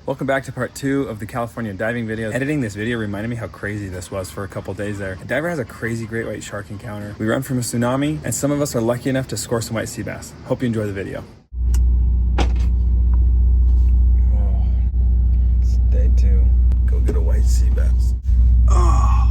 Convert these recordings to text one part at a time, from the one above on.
Welcome back to part 2 of the California diving video. Editing this video reminded me how crazy this was for a couple days there. A diver has a crazy great white shark encounter. We run from a tsunami, and some of us are lucky enough to score some white sea bass. Hope you enjoy the video. Oh, it's day 2. Go get a white sea bass. Oh.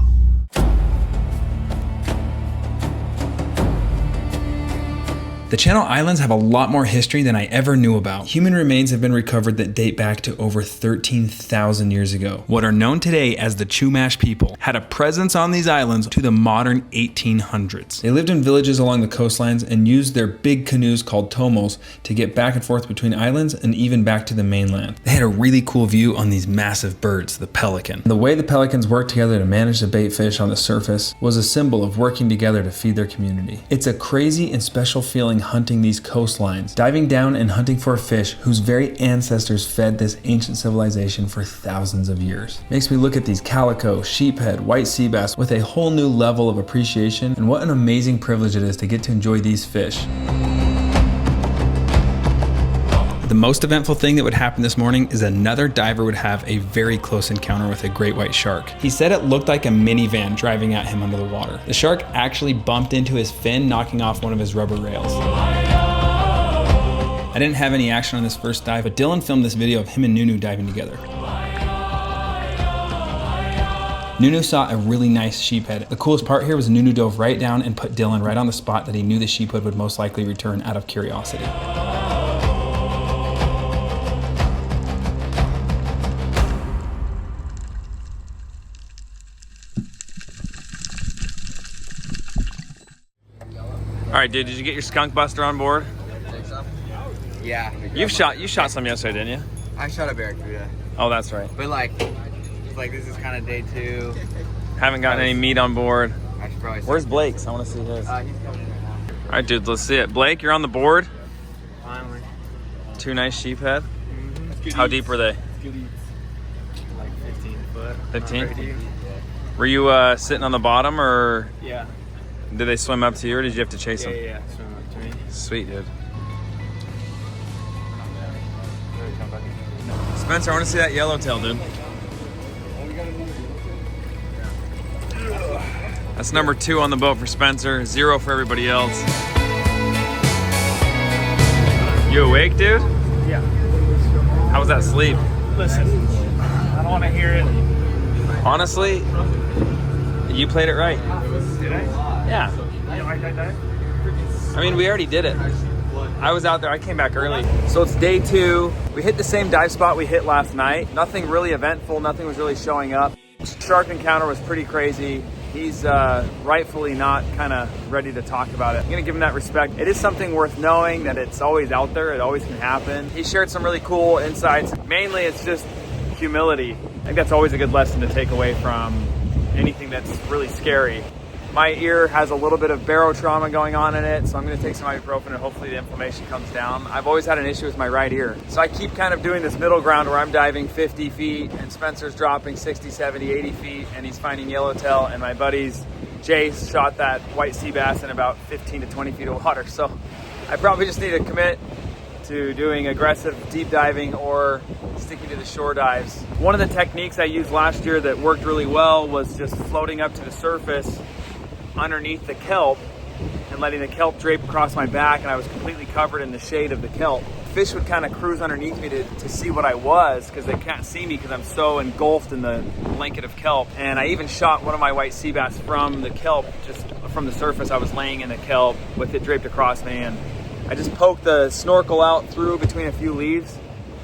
The Channel Islands have a lot more history than I ever knew about. Human remains have been recovered that date back to over 13,000 years ago. What are known today as the Chumash people had a presence on these islands to the modern 1800s. They lived in villages along the coastlines and used their big canoes called tomos to get back and forth between islands and even back to the mainland. They had a really cool view on these massive birds, the pelican. The way the pelicans worked together to manage the bait fish on the surface was a symbol of working together to feed their community. It's a crazy and special feeling hunting these coastlines, diving down and hunting for a fish whose very ancestors fed this ancient civilization for thousands of years. Makes me look at these calico, sheephead, white sea bass with a whole new level of appreciation, and what an amazing privilege it is to get to enjoy these fish. The most eventful thing that would happen this morning is another diver would have a very close encounter with a great white shark. He said it looked like a minivan driving at him under the water. The shark actually bumped into his fin, knocking off one of his rubber rails. I didn't have any action on this first dive, but Dylan filmed this video of him and Nunu diving together. Nunu saw a really nice sheephead. The coolest part here was Nunu dove right down and put Dylan right on the spot that he knew the sheephead would most likely return out of curiosity. All right, dude, did you get your skunk buster on board? I think so. Yeah. You shot some yesterday, didn't you? I shot a barracuda. Oh, that's right. But like this is kind of day 2. Haven't gotten any meat on board. I should probably. Where's Blake's? I want to see his. He's coming in right now. All right, dude, let's see it. Blake, you're on the board. Finally. 2 nice sheephead. Mm-hmm. How deep were they? Like 15 foot. 15? Yeah. Were you sitting on the bottom, or Yeah. did they swim up to you, or did you have to chase them? Yeah. Swim up to me. Sweet, dude. Spencer, I want to see that yellowtail, dude. That's number 2 on the boat for Spencer, 0 for everybody else. You awake, dude? Yeah. How was that sleep? Listen, I don't want to hear it. Honestly, you played it right. Did I? Yeah. You like that dive? I mean, we already did it. I was out there, I came back early. So it's day 2. We hit the same dive spot we hit last night. Nothing really eventful, nothing was really showing up. Shark encounter was pretty crazy. He's rightfully not kind of ready to talk about it. I'm gonna give him that respect. It is something worth knowing that it's always out there, it always can happen. He shared some really cool insights. Mainly it's just humility. I think that's always a good lesson to take away from anything that's really scary. My ear has a little bit of barotrauma going on in it, so I'm gonna take some ibuprofen and hopefully the inflammation comes down. I've always had an issue with my right ear. So I keep kind of doing this middle ground where I'm diving 50 feet and Spencer's dropping 60, 70, 80 feet and he's finding yellowtail, and my buddies, Jace, shot that white sea bass in about 15 to 20 feet of water. So I probably just need to commit to doing aggressive deep diving or sticking to the shore dives. One of the techniques I used last year that worked really well was just floating up to the surface underneath the kelp and letting the kelp drape across my back, and I was completely covered in the shade of the kelp. Fish would kind of cruise underneath me to see what I was, because they can't see me because I'm so engulfed in the blanket of kelp. And I even shot one of my white sea bass from the kelp, just from the surface. I was laying in the kelp with it draped across me, and I just poked the snorkel out through between a few leaves,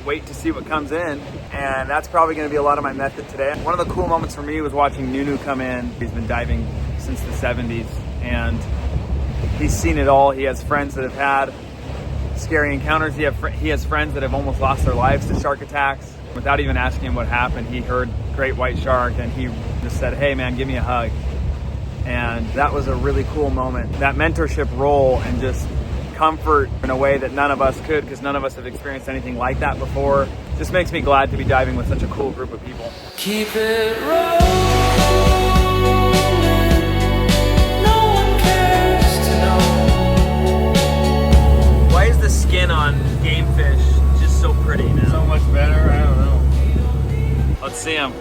wait to see what comes in, and that's probably going to be a lot of my method today. One of the cool moments for me was watching Nunu come in. He's been diving since the 70s, and he's seen it all. He has friends that have had scary encounters. He has friends that have almost lost their lives to shark attacks. Without even asking him what happened, he heard great white shark and he just said, "Hey man, give me a hug." And that was a really cool moment. That mentorship role and just comfort in a way that none of us could, because none of us have experienced anything like that before, just makes me glad to be diving with such a cool group of people. Keep it rolling. Why is the skin on game fish just so pretty now? So much better. I don't know. Let's see him.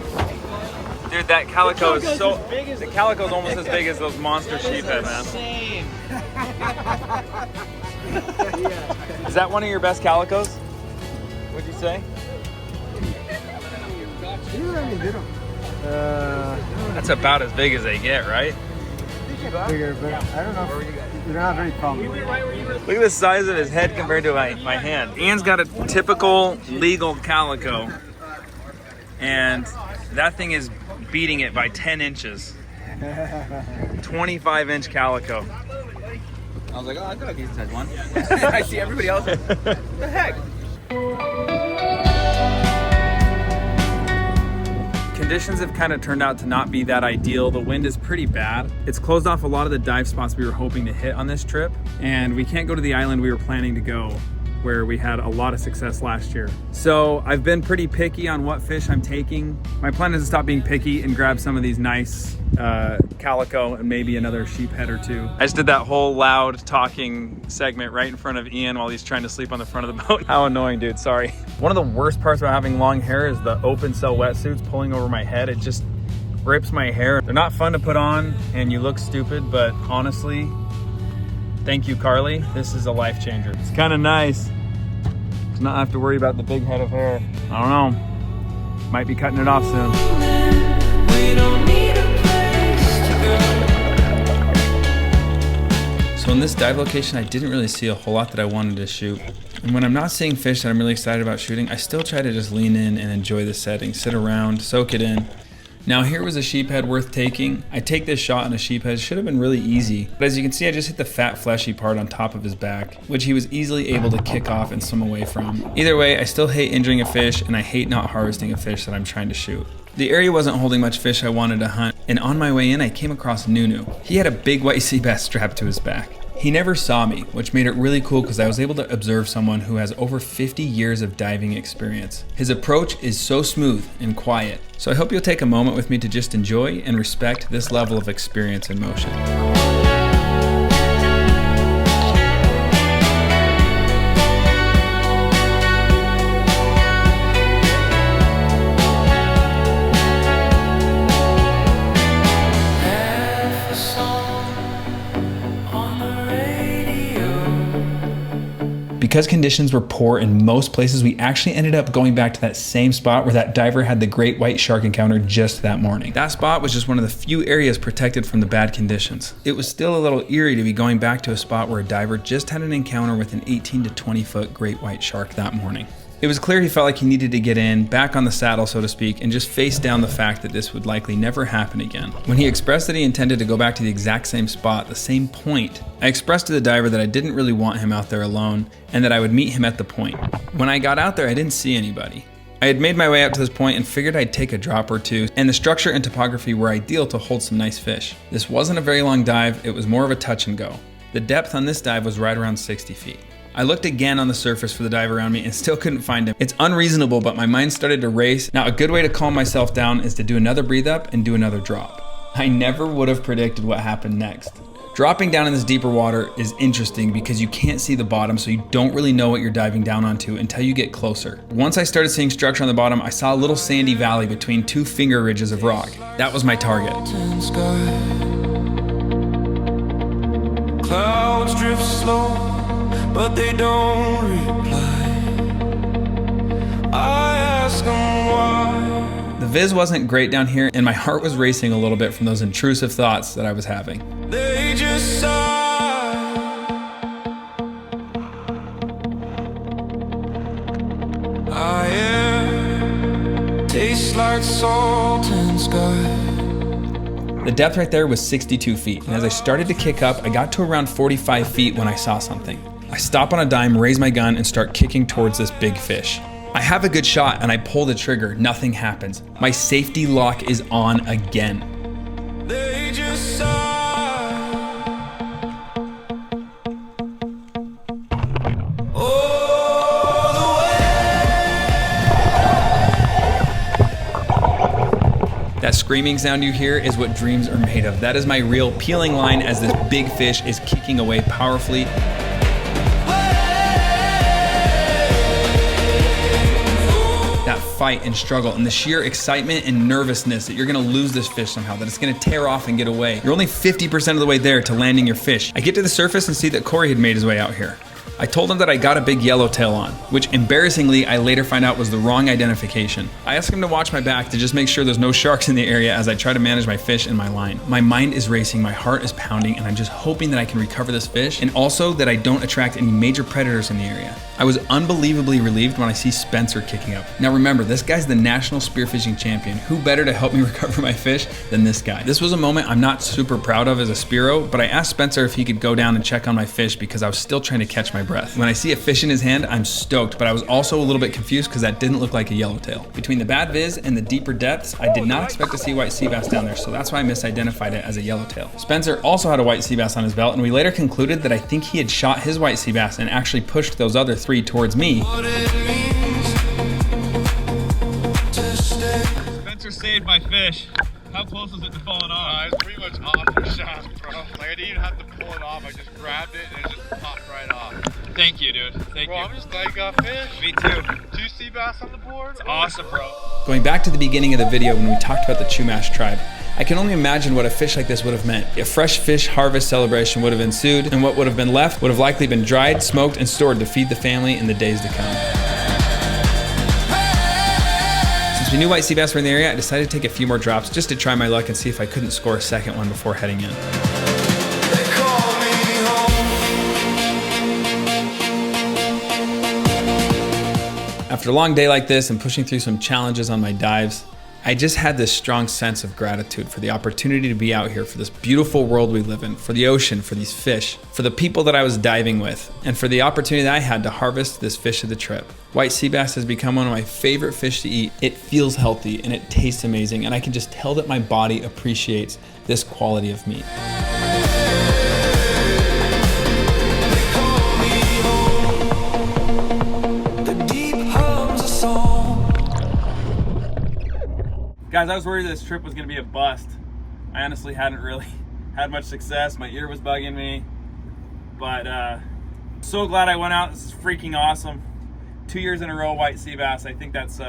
Dude, that calico is so big. The calico is almost as big as those monster sheephead, man. Is that one of your best calicos? Would you say? That's about as big as they get, right? Bigger, but I don't know. They're not very common. Look at the size of his head compared to my hand. Ian's got a typical legal calico, and that thing is beating it by 10 inches. 25-inch calico. I was like, oh, I got a decent sized one. I see everybody else. What the heck? Conditions have kind of turned out to not be that ideal. The wind is pretty bad. It's closed off a lot of the dive spots we were hoping to hit on this trip, and we can't go to the island we were planning to go, where we had a lot of success last year. So I've been pretty picky on what fish I'm taking. My plan is to stop being picky and grab some of these nice calico and maybe another sheephead or two. I just did that whole loud talking segment right in front of Ian while he's trying to sleep on the front of the boat. How annoying, dude, sorry. One of the worst parts about having long hair is the open cell wetsuits pulling over my head. It just rips my hair. They're not fun to put on and you look stupid, but honestly, thank you, Carly. This is a life changer. It's kind of nice to not have to worry about the big head of hair. I don't know. Might be cutting it off soon. We don't need a place to go. So in this dive location, I didn't really see a whole lot that I wanted to shoot. And when I'm not seeing fish that I'm really excited about shooting, I still try to just lean in and enjoy the setting, sit around, soak it in. Now here was a sheephead worth taking. I take this shot on a sheephead, should have been really easy, but as you can see I just hit the fat fleshy part on top of his back, which he was easily able to kick off and swim away from. Either way, I still hate injuring a fish and I hate not harvesting a fish that I'm trying to shoot. The area wasn't holding much fish I wanted to hunt, and on my way in I came across Nunu. He had a big white sea bass strapped to his back. He never saw me, which made it really cool because I was able to observe someone who has over 50 years of diving experience. His approach is so smooth and quiet, so I hope you'll take a moment with me to just enjoy and respect this level of experience in motion. Because conditions were poor in most places, we actually ended up going back to that same spot where that diver had the great white shark encounter just that morning. That spot was just one of the few areas protected from the bad conditions. It was still a little eerie to be going back to a spot where a diver just had an encounter with an 18 to 20 foot great white shark that morning. It was clear he felt like he needed to get in, back on the saddle so to speak, and just face down the fact that this would likely never happen again. When he expressed that he intended to go back to the exact same spot, the same point, I expressed to the diver that I didn't really want him out there alone and that I would meet him at the point. When I got out there, I didn't see anybody. I had made my way up to this point and figured I'd take a drop or two, and the structure and topography were ideal to hold some nice fish. This wasn't a very long dive, it was more of a touch and go. The depth on this dive was right around 60 feet. I looked again on the surface for the dive around me and still couldn't find him. It's unreasonable, but my mind started to race. Now, a good way to calm myself down is to do another breathe up and do another drop. I never would have predicted what happened next. Dropping down in this deeper water is interesting because you can't see the bottom, so you don't really know what you're diving down onto until you get closer. Once I started seeing structure on the bottom, I saw a little sandy valley between two finger ridges of rock. That was my target. Clouds drift slow, but they don't reply. I ask them why. The viz wasn't great down here, and my heart was racing a little bit from those intrusive thoughts that I was having. They just sigh. Our air tastes like salt and sky. The depth right there was 62 feet, and as I started to kick up, I got to around 45 feet when I saw something. I stop on a dime, raise my gun, and start kicking towards this big fish. I have a good shot, and I pull the trigger. Nothing happens. My safety lock is on again. They just sigh. That screaming sound you hear is what dreams are made of. That is my reel peeling line as this big fish is kicking away powerfully. That fight and struggle, and the sheer excitement and nervousness that you're gonna lose this fish somehow, that it's gonna tear off and get away. You're only 50% of the way there to landing your fish. I get to the surface and see that Corey had made his way out here. I told him that I got a big yellowtail on, which embarrassingly I later find out was the wrong identification. I asked him to watch my back to just make sure there's no sharks in the area as I try to manage my fish and my line. My mind is racing, my heart is pounding, and I'm just hoping that I can recover this fish and also that I don't attract any major predators in the area. I was unbelievably relieved when I see Spencer kicking up. Now remember, this guy's the national spearfishing champion. Who better to help me recover my fish than this guy? This was a moment I'm not super proud of as a Spearo, but I asked Spencer if he could go down and check on my fish because I was still trying to catch my breath. When I see a fish in his hand, I'm stoked, but I was also a little bit confused because that didn't look like a yellowtail. Between the bad viz and the deeper depths, I did not expect to see white sea bass down there, so that's why I misidentified it as a yellowtail. Spencer also had a white sea bass on his belt, and we later concluded that I think he had shot his white sea bass and actually pushed those other 3 towards me. Spencer saved my fish. How close was it to falling off? It's pretty much off the shot, bro. Like, I didn't even have to pull it off. I just grabbed it and it just popped right off. Thank you, dude. Thank Bro, you. I'm just glad you got fish. Me too. 2 sea bass on the board. It's awesome, bro. Going back to the beginning of the video when we talked about the Chumash tribe, I can only imagine what a fish like this would have meant. A fresh fish harvest celebration would have ensued, and what would have been left would have likely been dried, smoked, and stored to feed the family in the days to come. Since we knew white sea bass were in the area, I decided to take a few more drops just to try my luck and see if I couldn't score a second one before heading in. After a long day like this and pushing through some challenges on my dives, I just had this strong sense of gratitude for the opportunity to be out here, for this beautiful world we live in, for the ocean, for these fish, for the people that I was diving with, and for the opportunity that I had to harvest this fish of the trip. White sea bass has become one of my favorite fish to eat. It feels healthy and it tastes amazing, and I can just tell that my body appreciates this quality of meat. Guys, I was worried this trip was gonna be a bust. I honestly hadn't really had much success. My ear was bugging me, but so glad I went out. This is freaking awesome. 2 years in a row, white sea bass. I think that's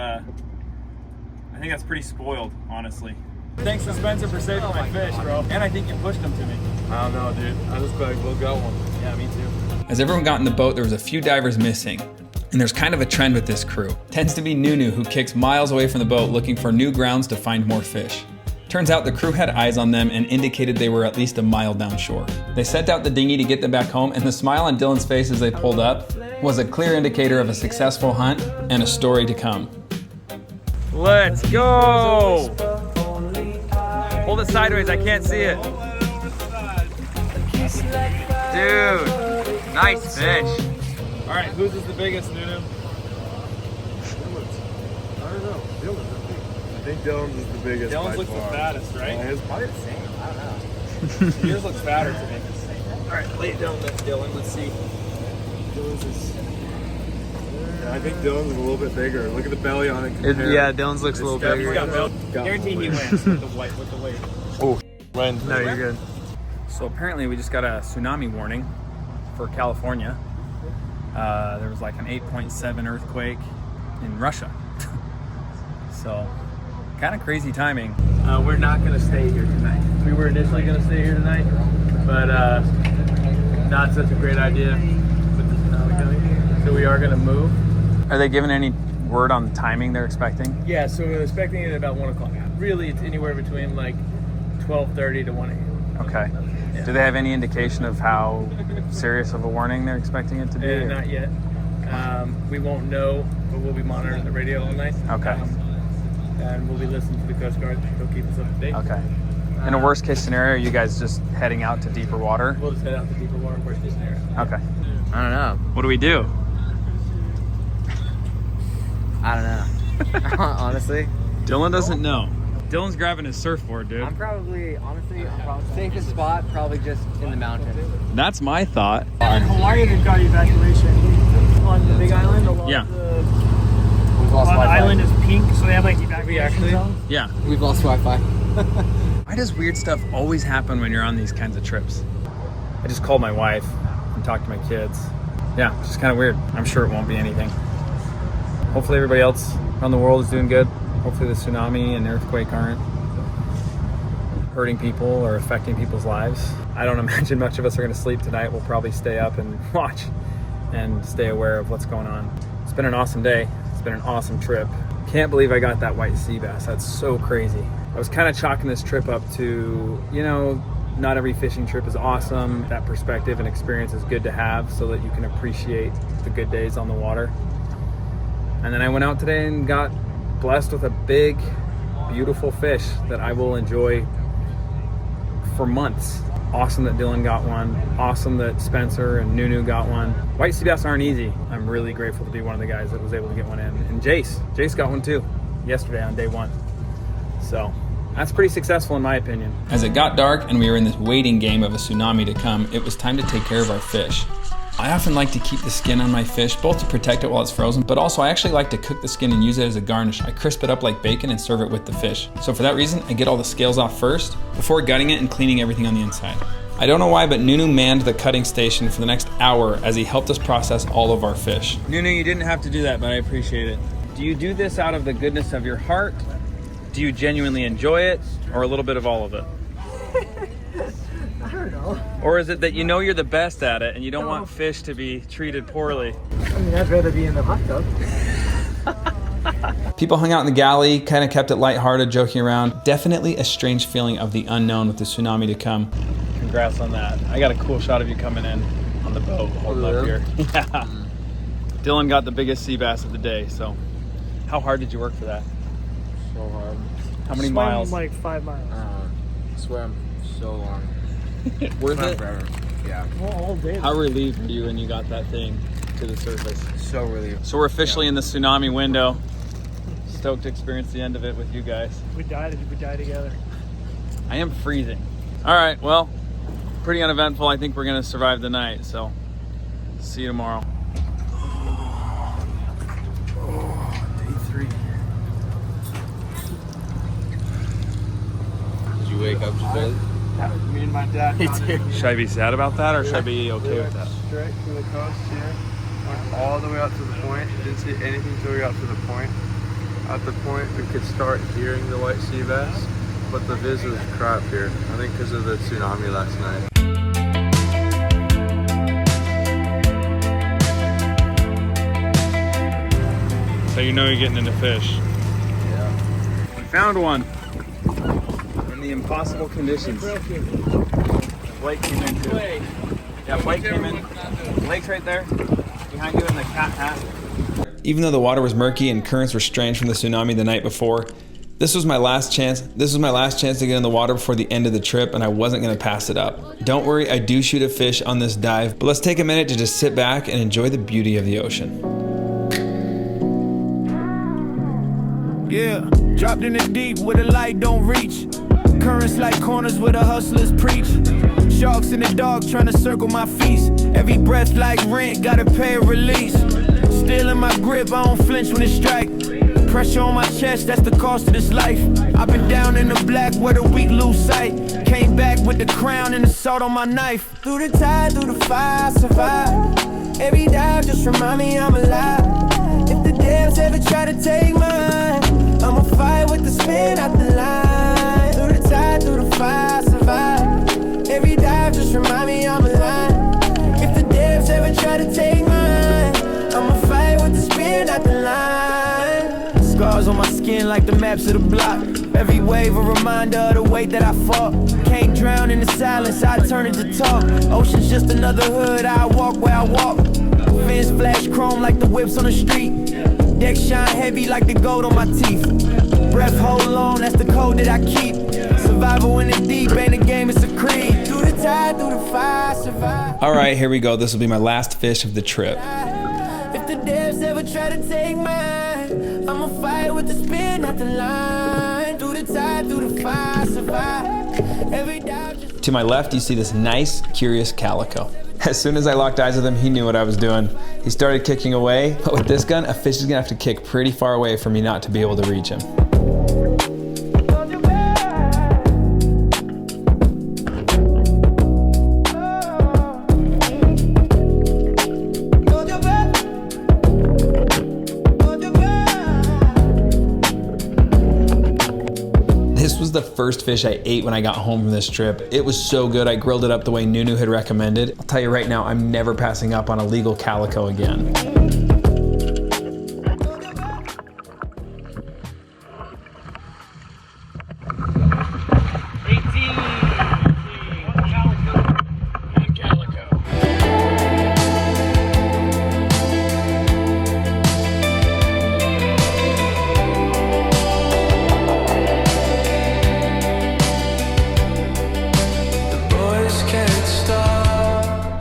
pretty spoiled, honestly. Thanks to Spencer for saving my fish, bro. And I think you pushed them to me. I don't know, dude. I just glad we'll got one. Yeah, me too. As everyone got in the boat, there was a few divers missing. And there's kind of a trend with this crew. Tends to be Nunu, who kicks miles away from the boat looking for new grounds to find more fish. Turns out the crew had eyes on them and indicated they were at least a mile down shore. They sent out the dinghy to get them back home, and the smile on Dylan's face as they pulled up was a clear indicator of a successful hunt and a story to come. Let's go! Hold it sideways, I can't see it. Dude, nice fish. All right, whose is the biggest, Nunu? I don't know. Dylan's, I think Dylan's is the biggest. Dylan's by looks the far. fattest, right? His Probably the same. I don't know. Yours looks fatter to me. All right, lay it down, Dylan. Let's see. Dylan's is. Yeah, I think Dylan's is a little bit bigger. Look at the belly on it. Yeah, Dylan's looks a little It's bigger. He's got milk. Got Guarantee he weight. wins with the weight. No, you're good. So apparently we just got a tsunami warning for California. There was like an 8.7 earthquake in Russia. So kind of crazy timing. We're not gonna stay here tonight. We were initially gonna stay here tonight, but not such a great idea with the tsunami coming. So we are gonna move. Are they giving any word on the timing they're expecting? Yeah, so we're expecting it at about 1 o'clock. Really, it's anywhere between like 12:30 to 1 a.m. Okay. Do they have any indication of how serious of a warning they're expecting it to be? or- Not yet. We won't know, but we'll be monitoring the radio all night. Okay. And we'll be listening to the Coast Guard. They'll keep us up to date. Okay. In a worst case scenario, are you guys just heading out to deeper water? We'll just head out to deeper water, worst case scenario. Okay. I don't know. What do we do? I don't know. Honestly. Dylan doesn't know. Dylan's grabbing his surfboard, dude. I'm probably safest spot, probably just in the mountains. That's my thought. In Hawaii, they've got evacuation on the Big Island. A lot Yeah. of the island is pink, so they have like evacuation zones. Yeah. We've lost Wi-Fi. Why does weird stuff always happen when you're on these kinds of trips? I just called my wife and talked to my kids. Yeah, it's just kind of weird. I'm sure it won't be anything. Hopefully everybody else around the world is doing good. Hopefully the tsunami and earthquake aren't hurting people or affecting people's lives. I don't imagine much of us are gonna sleep tonight. We'll probably stay up and watch and stay aware of what's going on. It's been an awesome day. It's been an awesome trip. Can't believe I got that white sea bass. That's so crazy. I was kind of chalking this trip up to, you know, not every fishing trip is awesome. That perspective and experience is good to have so that you can appreciate the good days on the water. And then I went out today and got blessed with a big, beautiful fish that I will enjoy for months. Awesome that Dylan got one. Awesome that Spencer and Nunu got one. White sea bass aren't easy. I'm really grateful to be one of the guys that was able to get one in. And Jace got one too yesterday on day 1. So that's pretty successful in my opinion. As it got dark and we were in this waiting game of a tsunami to come, it was time to take care of our fish. I often like to keep the skin on my fish, both to protect it while it's frozen, but also I actually like to cook the skin and use it as a garnish. I crisp it up like bacon and serve it with the fish. So for that reason, I get all the scales off first, before gutting it and cleaning everything on the inside. I don't know why, but Nunu manned the cutting station for the next hour as he helped us process all of our fish. Nunu, you didn't have to do that, but I appreciate it. Do you do this out of the goodness of your heart? Do you genuinely enjoy it? Or a little bit of all of it? I don't know. Or is it that you know you're the best at it and you don't want fish to be treated poorly? I mean, I'd rather be in the hot tub. People hung out in the galley, kind of kept it lighthearted, joking around. Definitely a strange feeling of the unknown with the tsunami to come. Congrats on that. I got a cool shot of you coming in on the boat, holding up here. Yeah. Dylan got the biggest sea bass of the day, so how hard did you work for that? So hard. How many Swam miles? like 5 miles. Swam so long. Worth it? Forever. Yeah. All day. How relieved were you when you got that thing to the surface? So relieved. So we're officially in the tsunami window. Stoked to experience the end of it with you guys. We die together. I am freezing. All right, well, pretty uneventful. I think we're gonna survive the night, so see you tomorrow. Day 3. Did you wake up today? Me and my dad Should I be sad about that, or should I be okay with that? straight from the coast here, went all the way out to the point, didn't see anything until we got to the point. At the point, we could start hearing the white sea bass, but the viz was crap here. I think because of the tsunami last night. So you know you're getting into fish. Yeah. We found one in the impossible conditions. Blake came in too. Yeah, Blake came in. Blake's right there, behind you in the cat hat. Even though the water was murky and currents were strange from the tsunami the night before, this was my last chance to get in the water before the end of the trip, and I wasn't gonna pass it up. Don't worry, I do shoot a fish on this dive, but let's take a minute to just sit back and enjoy the beauty of the ocean. Yeah, dropped in the deep where the light don't reach. Currents like corners where the hustlers preach. Sharks in the dark trying to circle my feast. Every breath like rent, gotta pay a release. Still in my grip, I don't flinch when it strike. Pressure on my chest, that's the cost of this life. I've been down in the black where the weak lose sight. Came back with the crown and the salt on my knife. Through the tide, through the fire, survive. Every dive just remind me I'm alive. If the devs ever try to take mine, I'ma fight with the spin out the line. Through the tide, through the fire, survive. Every dive just remind me I'm alive. If the devs ever try to take mine, I'ma fight with the spin out the line. Scars on my skin like the maps of the block. Every wave a reminder of the weight that I fought. Can't drown in the silence, I turn it to talk. Ocean's just another hood, I walk where I walk. Fins flash chrome like the whips on the street. Deck shine heavy like the gold on my teeth. Breath hold long, that's the code that I keep. Survival in the deep, ain't a game, it's a creed. Through the tide, through the fire, survive. All right, here we go. This will be my last fish of the trip. If the devs ever try to take mine, I'ma fight with the spin out the line. Through the tide, through the fire, survive. Every dive just... To my left, you see this nice, curious calico. As soon as I locked eyes with him, he knew what I was doing. He started kicking away, but with this gun, a fish is gonna have to kick pretty far away for me not to be able to reach him. the first fish I ate when I got home from this trip. It was so good. I grilled it up the way Nunu had recommended. I'll tell you right now, I'm never passing up on a legal calico again.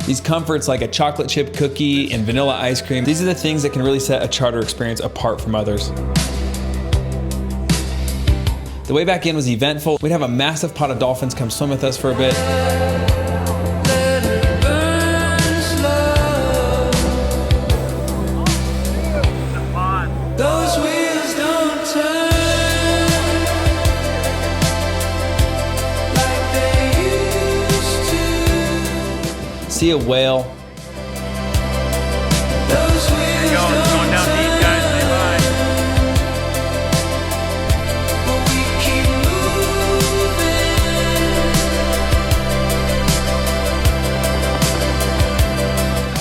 These comforts like a chocolate chip cookie and vanilla ice cream, these are the things that can really set a charter experience apart from others. The way back in was eventful. We'd have a massive pot of dolphins come swim with us for a bit. See a whale. Going down deep, guys. Say bye.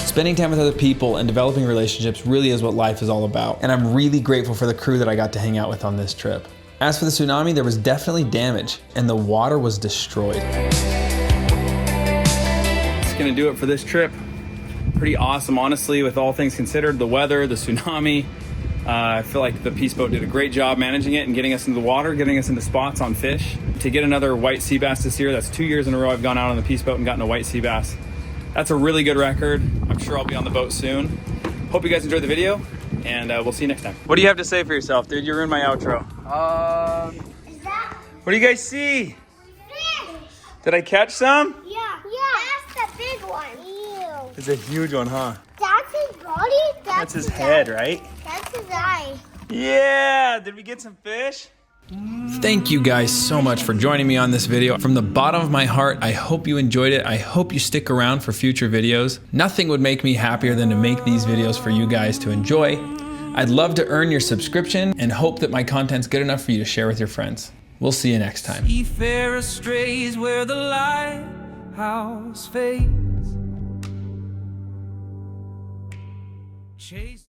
Spending time with other people and developing relationships really is what life is all about. And I'm really grateful for the crew that I got to hang out with on this trip. As for the tsunami, there was definitely damage and the water was destroyed. Gonna do it for this trip. Pretty awesome, honestly, with all things considered. The weather, the tsunami. I feel like the Peace Boat did a great job managing it and getting us into the water, getting us into spots on fish. To get another white sea bass this year, that's 2 years in a row I've gone out on the Peace Boat and gotten a white sea bass. That's a really good record. I'm sure I'll be on the boat soon. Hope you guys enjoyed the video, and we'll see you next time. What do you have to say for yourself, dude? You ruined my outro. What do you guys see? Fish. Did I catch some? Yeah. That's the big one. Ew. It's a huge one, huh? That's his body? That's his head, right? That's his eye. Yeah! Did we get some fish? Thank you guys so much for joining me on this video. From the bottom of my heart, I hope you enjoyed it. I hope you stick around for future videos. Nothing would make me happier than to make these videos for you guys to enjoy. I'd love to earn your subscription and hope that my content's good enough for you to share with your friends. We'll see you next time. Seafarer strays where the lighthouse fades. Chase